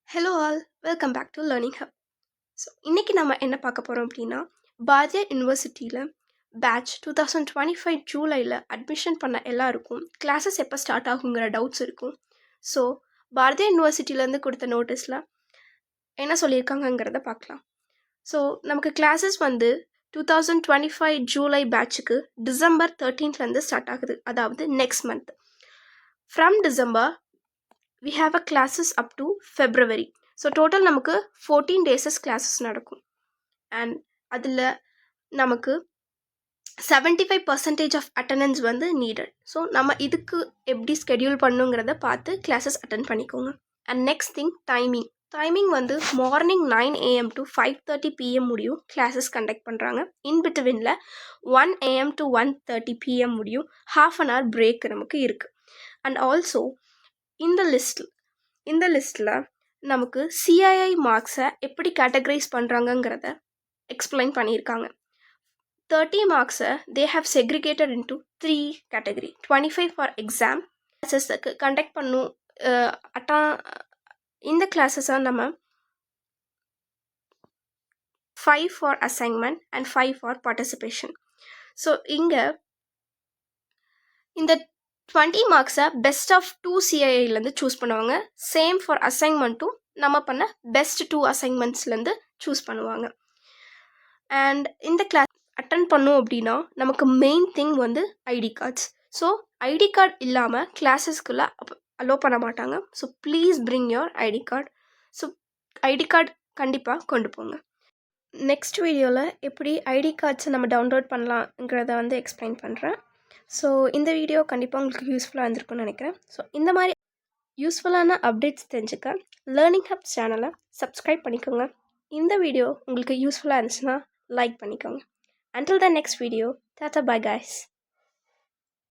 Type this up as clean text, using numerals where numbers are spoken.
Hello all, welcome back to learning hub. So இன்றைக்கி நம்ம என்ன பார்க்க போகிறோம் அப்படின்னா, பாரதியார் யூனிவர்சிட்டியில் பேட்ச் 2025 ஜூலையில் அட்மிஷன் பண்ண எல்லாருக்கும் கிளாஸஸ் எப்போ ஸ்டார்ட் ஆகுங்கிற டவுட்ஸ் இருக்கும். ஸோ பாரதியார் யூனிவர்சிட்டியிலேருந்து கொடுத்த நோட்டீஸில் என்ன சொல்லியிருக்காங்கங்கிறத பார்க்கலாம். ஸோ நமக்கு கிளாஸஸ் வந்து 2025 ஜூலை பேட்சுக்கு டிசம்பர் 13th ஸ்டார்ட் ஆகுது, அதாவது next month. From December we have a classes up to February. So total நமக்கு 14 days கிளாஸஸ் நடக்கும். அண்ட் அதில் நமக்கு 75% ஆஃப் அட்டண்டன்ஸ் வந்து நீடட். ஸோ நம்ம இதுக்கு எப்படி ஸ்கெடியூல் பண்ணுங்கிறத பார்த்து கிளாஸஸ் அட்டன் பண்ணிக்கோங்க. அண்ட் நெக்ஸ்ட் திங், டைமிங் வந்து மார்னிங் 9 AM to 5:30 PM முடியும் கிளாஸஸ் கண்டக்ட் பண்ணுறாங்க. இன் பிட்வீனில் 1 AM to 1:30 PM முடியும். half an hour பிரேக் நமக்கு இருக்குது. அண்ட் ஆல்சோ இந்த லிஸ்ட்டில் நமக்கு சிஐஐ மார்க்ஸை எப்படி கேட்டகரைஸ் பண்ணுறாங்கங்கிறத எக்ஸ்பிளைன் பண்ணியிருக்காங்க. 30 மார்க்ஸை they have segregated into 3 category. 25 for exam கிளாஸஸுக்கு கண்டக்ட் பண்ணும். இந்த கிளாஸஸை நம்ம 5 for assignment and 5 for participation. So இங்கே இந்த 20 மார்க்ஸை பெஸ்ட் ஆஃப் 2 சிஐஐலேருந்து சூஸ் பண்ணுவாங்க. சேம் ஃபார் அசைன்மெண்ட்டும் நம்ம பண்ண பெஸ்ட் 2 அசைன்மெண்ட்ஸ்லேருந்து சூஸ் பண்ணுவாங்க. அண்ட் இந்த கிளாஸ் அட்டன் பண்ணோம் அப்படின்னா நமக்கு மெயின் திங் வந்து ID cards. So ID card இல்லாமல் கிளாஸஸ்க்குள்ளே அலோவ் பண்ண மாட்டாங்க. So please bring your ID card. So ID card கண்டிப்பாக கொண்டு போங்க. நெக்ஸ்ட் வீடியோவில் எப்படி ஐடி கார்ட்ஸை நம்ம டவுன்லோட் பண்ணலாங்கிறத வந்து எக்ஸ்பிளைன் பண்ணுறேன். ஸோ இந்த வீடியோ கண்டிப்பாக உங்களுக்கு யூஸ்ஃபுல்லாக இருந்திருக்கும்னு நினைக்கிறேன். ஸோ இந்த மாதிரி யூஸ்ஃபுல்லான அப்டேட்ஸ் தெரிஞ்சுக்க லேர்னிங் ஹப் சேனலை சப்ஸ்கிரைப் பண்ணிக்கோங்க. இந்த வீடியோ உங்களுக்கு யூஸ்ஃபுல்லாக இருந்துச்சுன்னா லைக் பண்ணிக்கோங்க. Until the next video, tata bye guys.